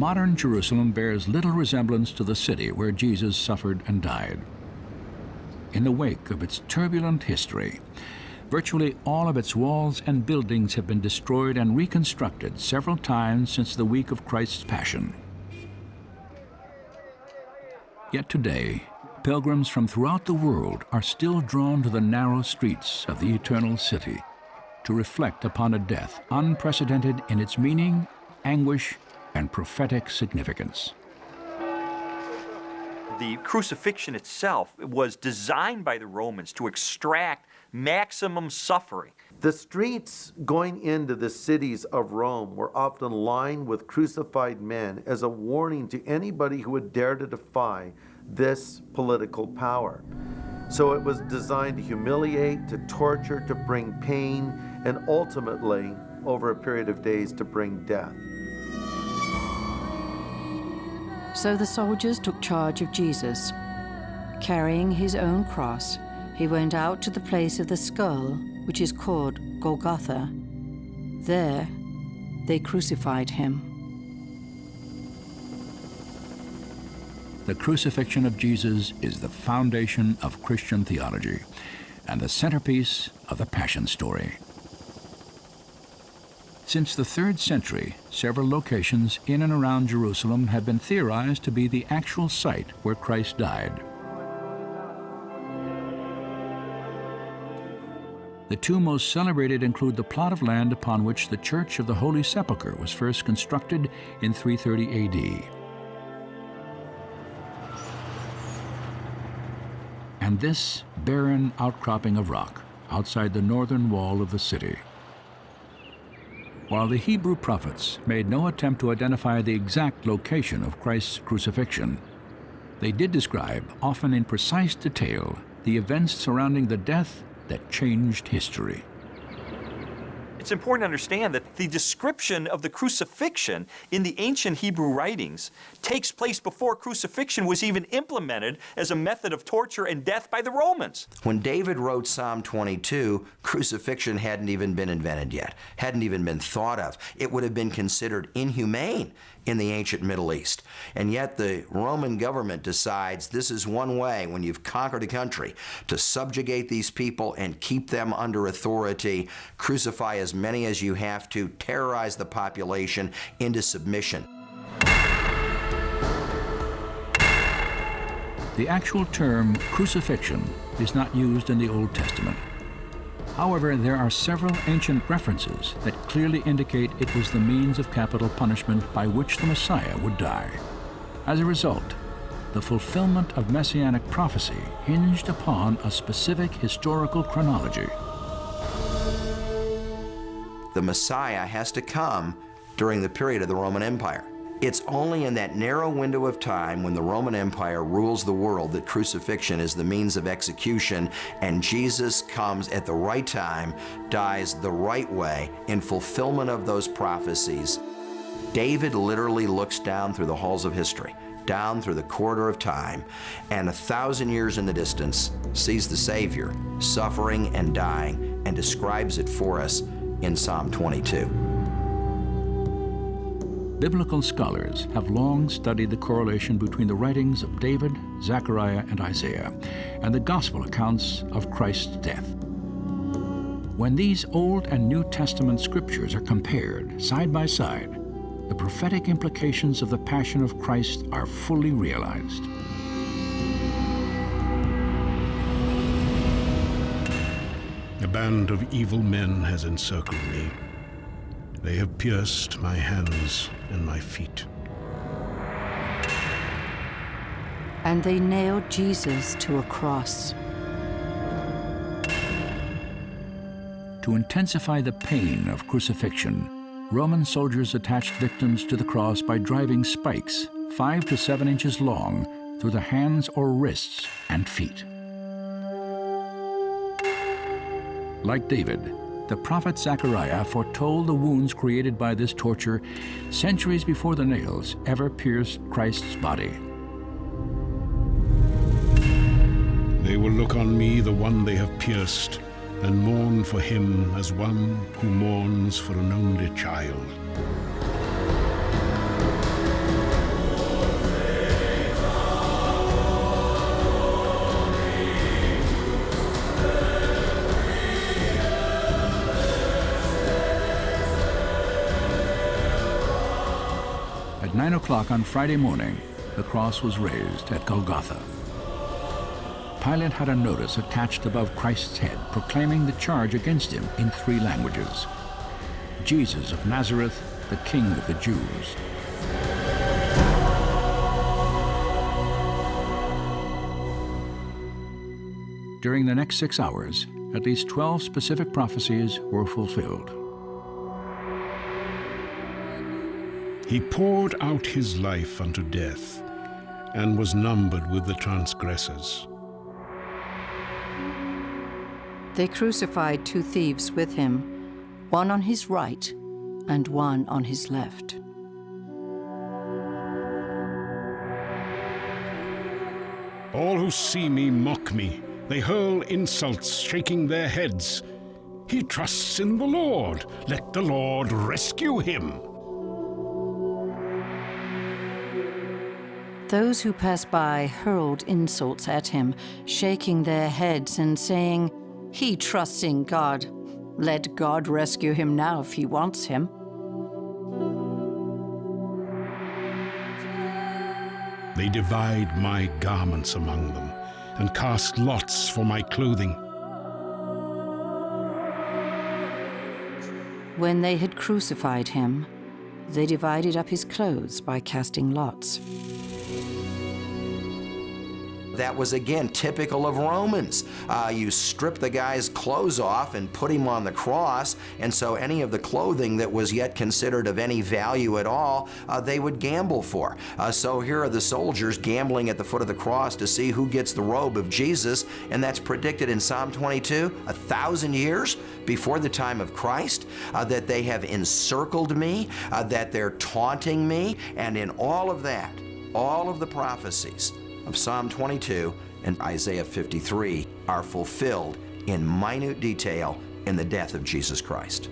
modern Jerusalem bears little resemblance to the city where Jesus suffered and died. In the wake of its turbulent history, virtually all of its walls and buildings have been destroyed and reconstructed several times since the week of Christ's Passion. Yet today, pilgrims from throughout the world are still drawn to the narrow streets of the Eternal City to reflect upon a death unprecedented in its meaning, anguish, and prophetic significance. The crucifixion itself was designed by the Romans to extract maximum suffering. The streets going into the cities of Rome were often lined with crucified men as a warning to anybody who would dare to defy this political power. So it was designed to humiliate, to torture, to bring pain, and ultimately, over a period of days, to bring death. So the soldiers took charge of Jesus. Carrying his own cross, he went out to the place of the skull, which is called Golgotha. There, they crucified him. The crucifixion of Jesus is the foundation of Christian theology and the centerpiece of the Passion story. Since the 3rd century, several locations in and around Jerusalem have been theorized to be the actual site where Christ died. The two most celebrated include the plot of land upon which the Church of the Holy Sepulchre was first constructed in 330 AD. And this barren outcropping of rock outside the northern wall of the city. While the Hebrew prophets made no attempt to identify the exact location of Christ's crucifixion, they did describe, often in precise detail, the events surrounding the death that changed history. It's important to understand that the description of the crucifixion in the ancient Hebrew writings takes place before crucifixion was even implemented as a method of torture and death by the Romans. When David wrote Psalm 22, crucifixion hadn't even been invented yet, hadn't even been thought of. It would have been considered inhumane in the ancient Middle East. And yet the Roman government decides this is one way, when you've conquered a country, to subjugate these people and keep them under authority, crucify as many as you have to, terrorize the population into submission. The actual term crucifixion is not used in the Old Testament. However, there are several ancient references that clearly indicate it was the means of capital punishment by which the Messiah would die. As a result, the fulfillment of Messianic prophecy hinged upon a specific historical chronology. The Messiah has to come during the period of the Roman Empire. It's only in that narrow window of time when the Roman Empire rules the world that crucifixion is the means of execution, and Jesus comes at the right time, dies the right way in fulfillment of those prophecies. David literally looks down through the halls of history, down through the corridor of time, and 1,000 years in the distance sees the Savior suffering and dying and describes it for us in Psalm 22. Biblical scholars have long studied the correlation between the writings of David, Zechariah, and Isaiah, and the gospel accounts of Christ's death. When these Old and New Testament scriptures are compared side by side, the prophetic implications of the Passion of Christ are fully realized. A band of evil men has encircled me. They have pierced my hands and my feet. And they nailed Jesus to a cross. To intensify the pain of crucifixion, Roman soldiers attached victims to the cross by driving spikes 5 to 7 inches long through the hands or wrists and feet. Like David, the prophet Zechariah foretold the wounds created by this torture centuries before the nails ever pierced Christ's body. They will look on me, the one they have pierced, and mourn for him as one who mourns for an only child. 9 o'clock on Friday morning, the cross was raised at Golgotha. Pilate had a notice attached above Christ's head proclaiming the charge against him in 3 languages. Jesus of Nazareth, the King of the Jews. During the next 6 hours, at least 12 specific prophecies were fulfilled. He poured out his life unto death, and was numbered with the transgressors. They crucified 2 thieves with him, one on his right and one on his left. All who see me mock me. They hurl insults, shaking their heads. He trusts in the Lord. Let the Lord rescue him. Those who passed by hurled insults at him, shaking their heads and saying, "He trusts in God. Let God rescue him now if he wants him." They divide my garments among them, and cast lots for my clothing. When they had crucified him, they divided up his clothes by casting lots. That was, again, typical of Romans. You strip the guy's clothes off and put him on the cross, and so any of the clothing that was yet considered of any value at all, they would gamble for. So here are the soldiers gambling at the foot of the cross to see who gets the robe of Jesus, and that's predicted in Psalm 22, 1,000 years before the time of Christ, that they have encircled me, that they're taunting me, and in all of that, all of the prophecies of Psalm 22 and Isaiah 53 are fulfilled in minute detail in the death of Jesus Christ.